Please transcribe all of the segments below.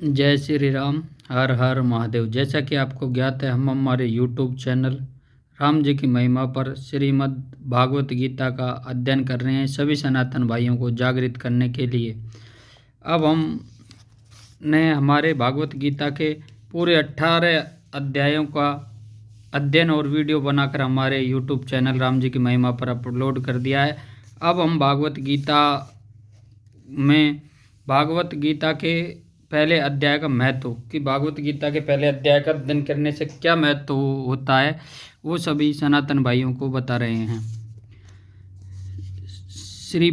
जय श्री राम। हर हर महादेव। जैसा कि आपको ज्ञात है, हम हमारे यूट्यूब चैनल राम जी की महिमा पर श्रीमद् भागवत गीता का अध्ययन कर रहे हैं, सभी सनातन भाइयों को जागृत करने के लिए। अब हम ने हमारे भागवत गीता के पूरे 18 अध्यायों का अध्ययन और वीडियो बनाकर हमारे यूट्यूब चैनल राम जी की महिमा पर अपलोड कर दिया है। अब हम भागवत गीता के पहले अध्याय का महत्व, कि भागवत गीता के पहले अध्याय का अध्ययन करने से क्या महत्व होता है, वो सभी सनातन भाइयों को बता रहे हैं। श्री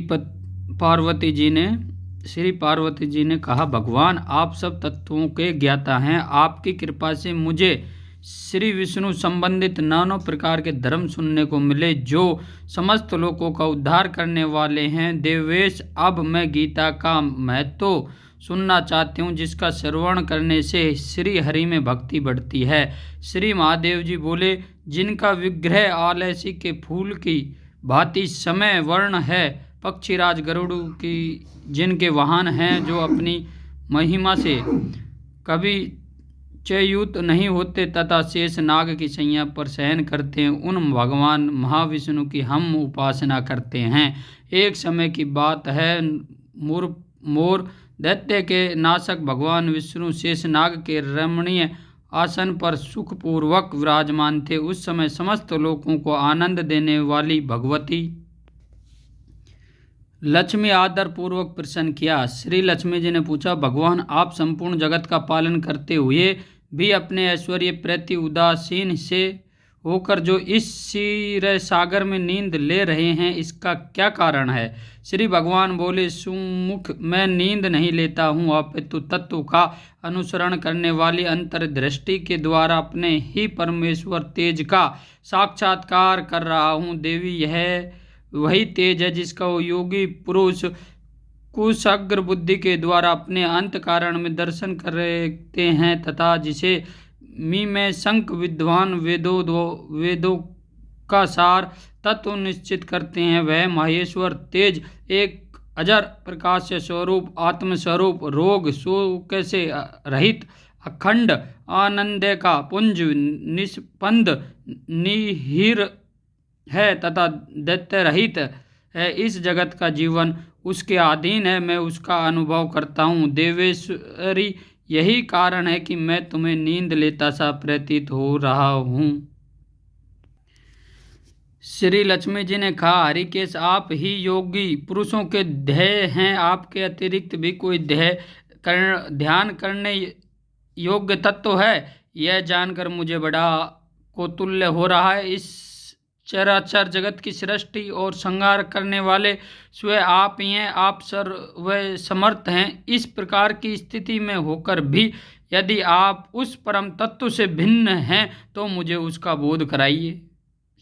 पार्वती जी ने कहा, भगवान आप सब तत्वों के ज्ञाता हैं। आपकी कृपा से मुझे श्री विष्णु संबंधित नानों प्रकार के धर्म सुनने को मिले, जो समस्त लोगों का उद्धार करने वाले हैं। देवेश, अब मैं गीता का महत्व सुनना चाहती हूँ, जिसका श्रवण करने से श्री हरि में भक्ति बढ़ती है। श्री महादेव जी बोले, जिनका विग्रह आलसी के फूल की भांति समय वर्ण है, पक्षीराज गरुड़ की जिनके वाहन हैं, जो अपनी महिमा से कभी च्युत नहीं होते तथा शेष नाग की सैया पर शयन करते हैं, उन भगवान महाविष्णु की हम उपासना करते हैं। एक समय की बात है, मोर दैत्य के नाशक भगवान विष्णु शेषनाग के रमणीय आसन पर सुखपूर्वक विराजमान थे। उस समय समस्त लोगों को आनंद देने वाली भगवती लक्ष्मी आदर पूर्वक प्रसन्न किया। श्री लक्ष्मी जी ने पूछा, भगवान आप संपूर्ण जगत का पालन करते हुए भी अपने ऐश्वर्य प्रति उदासीन से होकर जो इस क्षीर सागर में नींद ले रहे हैं, इसका क्या कारण है? श्री भगवान बोले, सुमुख, मैं नींद नहीं लेता हूँ, अपितु तत्व का अनुसरण करने वाली अंतर्दृष्टि के द्वारा अपने ही परमेश्वर तेज का साक्षात्कार कर रहा हूँ। देवी, यह वही तेज है जिसका वो योगी पुरुष कुशाग्र बुद्धि के द्वारा अपने अंत कारण में दर्शन करते हैं, तथा जिसे में शंक विद्वान वेदों का सार तत्व निश्चित करते हैं, वह महेश्वर तेज एक अजर प्रकाश से स्वरूप आत्मस्वरूप रोग शोक से रहित अखंड आनंद का पुंज निष्पंद निहिर है तथा दैत्य रहित है। इस जगत का जीवन उसके अधीन है, मैं उसका अनुभव करता हूँ। देवेश्वरी, यही कारण है कि मैं तुम्हें नींद लेता सा प्रतीत हो रहा हूँ। श्री लक्ष्मी जी ने कहा, हरिकेश, आप ही योगी पुरुषों के ध्येय हैं, आपके अतिरिक्त भी कोई ध्यान करने योग्य तत्व है? यह जानकर मुझे बड़ा कौतूहल हो रहा है। इस चराचर जगत की सृष्टि और संहार करने वाले स्वयं आप ही हैं, आप सर्व समर्थ हैं। इस प्रकार की स्थिति में होकर भी यदि आप उस परम तत्व से भिन्न हैं, तो मुझे उसका बोध कराइए।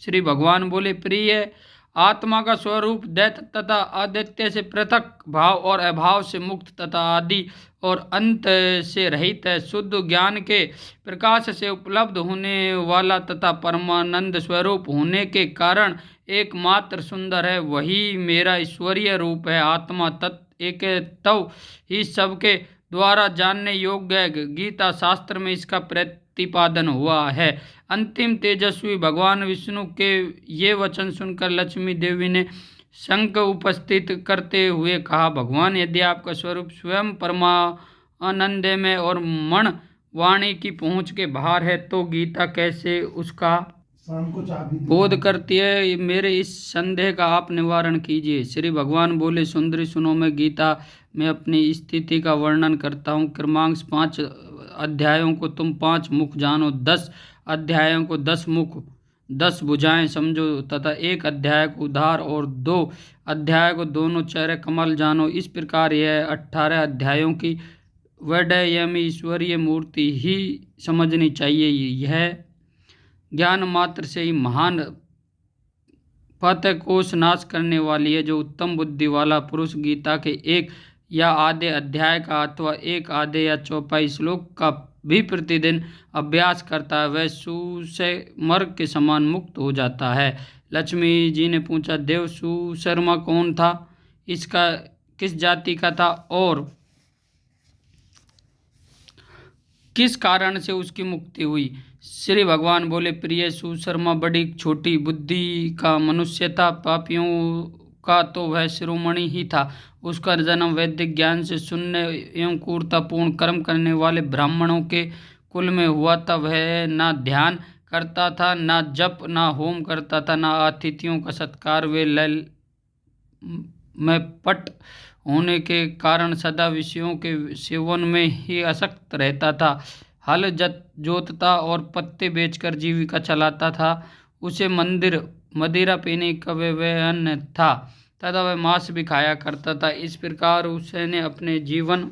श्री भगवान बोले, प्रिय, आत्मा का स्वरूप दैत्य तथा अदैत्य से पृथक, भाव और अभाव से मुक्त तथा आदि और अंत से रहित है। शुद्ध ज्ञान के प्रकाश से उपलब्ध होने वाला तथा परमानंद स्वरूप होने के कारण एकमात्र सुंदर है, वही मेरा ईश्वरीय रूप है। आत्मा तत्व एक तव ही सबके द्वारा जानने योग्य है। गीता शास्त्र में इसका प्रतिपादन हुआ है। अंतिम तेजस्वी भगवान विष्णु के ये वचन सुनकर लक्ष्मी देवी ने शंख उपस्थित करते हुए कहा, भगवान, यदि आपका स्वरूप स्वयं परमानंदमय और मन वाणी की पहुँच के बाहर है, तो गीता कैसे उसका बोध करती है? मेरे इस संदेह का आप निवारण कीजिए। श्री भगवान बोले, सुंदरी, सुनो, मैं गीता में अपनी स्थिति का वर्णन करता हूँ। क्रमांक 5 अध्यायों को तुम 5 मुख जानो, 10 अध्यायों को 10 मुख 10 भुजाएं समझो, तथा 1 अध्याय को उधार और 2 अध्याय को दोनों चेहरे कमल जानो। इस प्रकार यह 18 अध्यायों की वैडयमी ईश्वरीय मूर्ति ही समझनी चाहिए। यह ज्ञान मात्र से ही महान फतेह कोष नाश करने वाली है। जो उत्तम बुद्धि वाला पुरुष गीता के 1 या आधे अध्याय का अथवा 1 आधे या चौपाई श्लोक का भी प्रतिदिन अभ्यास करता है, वह सुशर्मा के समान मुक्त हो जाता है। लक्ष्मी जी ने पूछा, देव, सुशर्मा कौन था? इसका किस जाति का था और किस कारण से उसकी मुक्ति हुई। श्री भगवान बोले, प्रिय सुशर्मा, बड़ी छोटी बुद्धि का मनुष्य था। पापियों का तो वह शिरोमणि ही था। उसका जन्म वैदिक ज्ञान से शून्य एवं क्रूरतापूर्ण कर्म करने वाले ब्राह्मणों के कुल में हुआ था। वह ना ध्यान करता था, ना जप, ना होम करता था, ना अतिथियों का सत्कार। वे लल में पट होने के कारण सदा विषयों के सेवन में ही आसक्त रहता था। हल जोतता और पत्ते बेचकर जीविका चलाता था। उसे मदिरा पीने का व्यसन था तथा वह मांस भी खाया करता था। इस प्रकार उसने अपने जीवन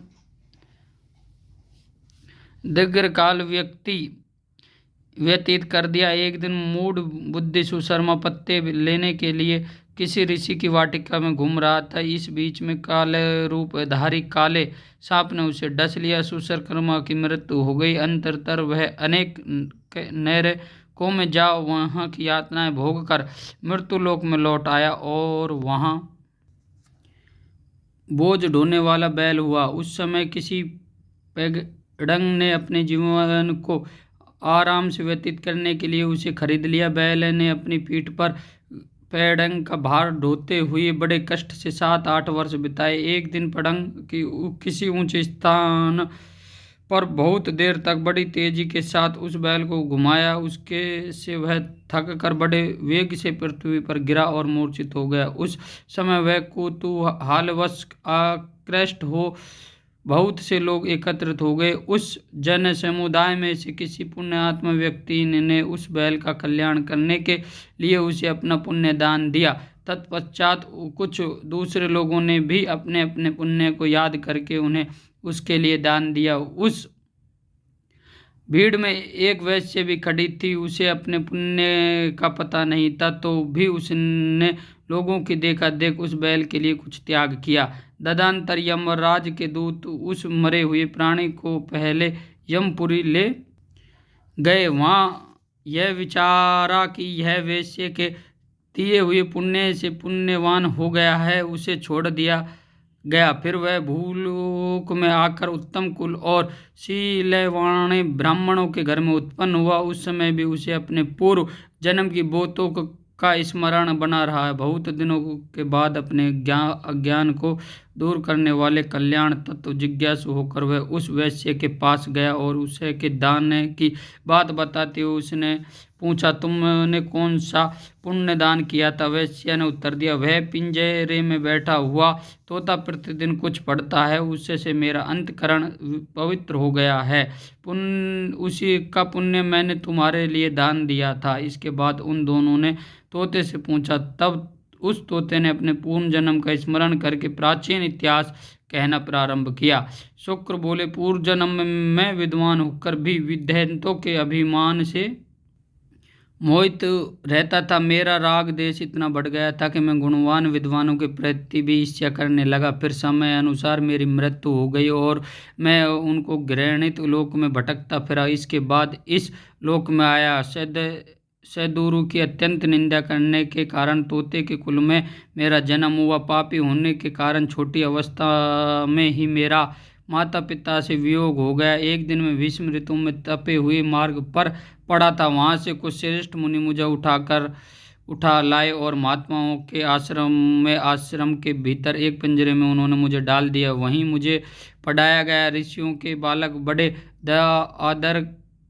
दीर्घकाल व्यतीत कर दिया। एक दिन मूढ़ बुद्धि सुशर्मा पत्ते लेने के लिए किसी ऋषि की वाटिका में घूम रहा था। इस बीच में काले रूपधारी काले सांप ने उसे डस लिया। सुशर्मा की मृत्यु हो गई। अंततः वह अनेक नरकों में जा वहां की यातनाएं भोग कर मृत्युलोक में लौट आया और वहां बोझ ढोने वाला बैल हुआ। उस समय किसी पेड़ंग ने अपने जीवन को आराम से व्यतीत करने के लिए उसे खरीद लिया। बैल ने अपनी पीठ पर पेड़ंग का भार ढोते हुए बड़े कष्ट से 7-8 वर्ष बिताए। एक दिन पेड़ंग की किसी ऊंचे स्थान पर बहुत देर तक बड़ी तेजी के साथ उस बैल को घुमाया। उसके से वह थक कर बड़े वेग से पृथ्वी पर गिरा और मूर्छित हो गया। उस समय वह कुतूहलवश आकृष्ट हो बहुत से लोग एकत्रित हो गए। उस जन समुदाय में से किसी पुण्यात्मा व्यक्ति ने उस बैल का कल्याण करने के लिए उसे अपना पुण्य दान दिया। तत्पश्चात कुछ दूसरे लोगों ने भी अपने अपने पुण्य को याद करके उन्हें उसके लिए दान दिया। उस भीड़ में एक वैश्य भी खड़ी थी। उसे अपने पुण्य का पता नहीं था, तो भी उसने लोगों की देखा देख उस बैल के लिए कुछ त्याग किया। तदनंतर यमराज के दूत उस मरे हुए प्राणी को पहले यमपुरी ले गए। वहाँ यह विचारा कि यह वैश्य के दिए हुए पुण्य से पुण्यवान हो गया है, उसे छोड़ दिया गया। फिर वह भूलोक में आकर उत्तम कुल और शीलवान ब्राह्मणों के घर में उत्पन्न हुआ। उस समय भी उसे अपने पूर्व जन्म की बोतों का स्मरण बना रहा है। बहुत दिनों के बाद अपने अज्ञान को दूर करने वाले कल्याण तत्व जिज्ञासु होकर वह उस वैश्य के पास गया और उसे के दान की बात बताते हुए उसने पूछा, तुमने कौन सा पुण्य दान किया था। वैश्य ने उत्तर दिया, वह पिंजरे में बैठा हुआ तोता प्रतिदिन कुछ पढ़ता है, उससे से मेरा अंतकरण पवित्र हो गया है। उसी का पुण्य मैंने तुम्हारे लिए दान दिया था। इसके बाद उन दोनों ने तोते से पूछा। तब उस तोते ने अपने पूर्व जन्म का स्मरण करके प्राचीन इतिहास कहना प्रारंभ किया। शुक्र बोले, पूर्व जन्म में मैं विद्वान होकर भी विद्वतों के अभिमान से मोहित रहता था। मेरा राग देश इतना बढ़ गया था कि मैं गुणवान विद्वानों के प्रति भी ईर्ष्या करने लगा। फिर समय अनुसार मेरी मृत्यु हो गई और मैं उनको घृणित लोक में भटकता फिरा। इसके बाद इस लोक में आया। सदगुरु की अत्यंत निंदा करने के कारण तोते के कुल में मेरा जन्म हुआ। पापी होने के कारण छोटी अवस्था में ही मेरा माता पिता से वियोग हो गया। एक दिन मैं भीष्म ऋतु में तपे हुए मार्ग पर पड़ा था। वहाँ से कुछ श्रेष्ठ मुनि मुझे उठा लाए और महात्माओं के आश्रम के भीतर एक पिंजरे में उन्होंने मुझे डाल दिया। वहीं मुझे पढ़ाया गया। ऋषियों के बालक बड़े दया आदर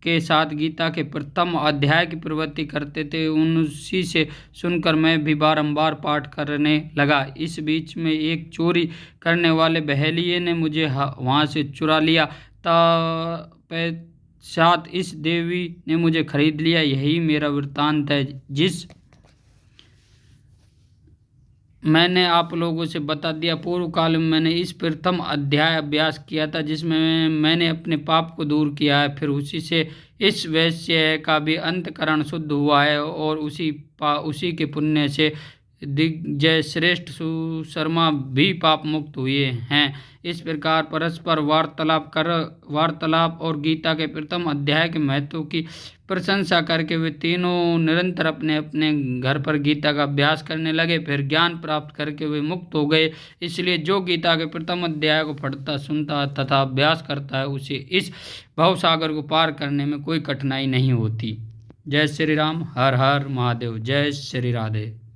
के साथ गीता के प्रथम अध्याय की प्रवृत्ति करते थे। उनसी से सुनकर मैं भी बारंबार पाठ करने लगा। इस बीच में एक चोरी करने वाले बहेलिये ने मुझे वहाँ से चुरा लिया। तत्पश्चात इस देवी ने मुझे खरीद लिया। यही मेरा वृत्तांत है, जिस मैंने आप लोगों से बता दिया। पूर्व काल में मैंने इस प्रथम अध्याय अभ्यास किया था, जिसमें मैंने अपने पाप को दूर किया है। फिर उसी से इस वैश्य का भी अंतकरण शुद्ध हुआ है और उसी के पुण्य से दिग्विजय श्रेष्ठ सुशर्मा भी पाप मुक्त हुए हैं। इस प्रकार परस्पर वार्तालाप और गीता के प्रथम अध्याय के महत्व की प्रशंसा करके वे तीनों निरंतर अपने अपने घर पर गीता का अभ्यास करने लगे। फिर ज्ञान प्राप्त करके वे मुक्त हो गए। इसलिए जो गीता के प्रथम अध्याय को पढ़ता, सुनता तथा अभ्यास करता है, उसे इस भवसागर को पार करने में कोई कठिनाई नहीं होती। जय श्री राम। हर हर महादेव। जय श्री राधे।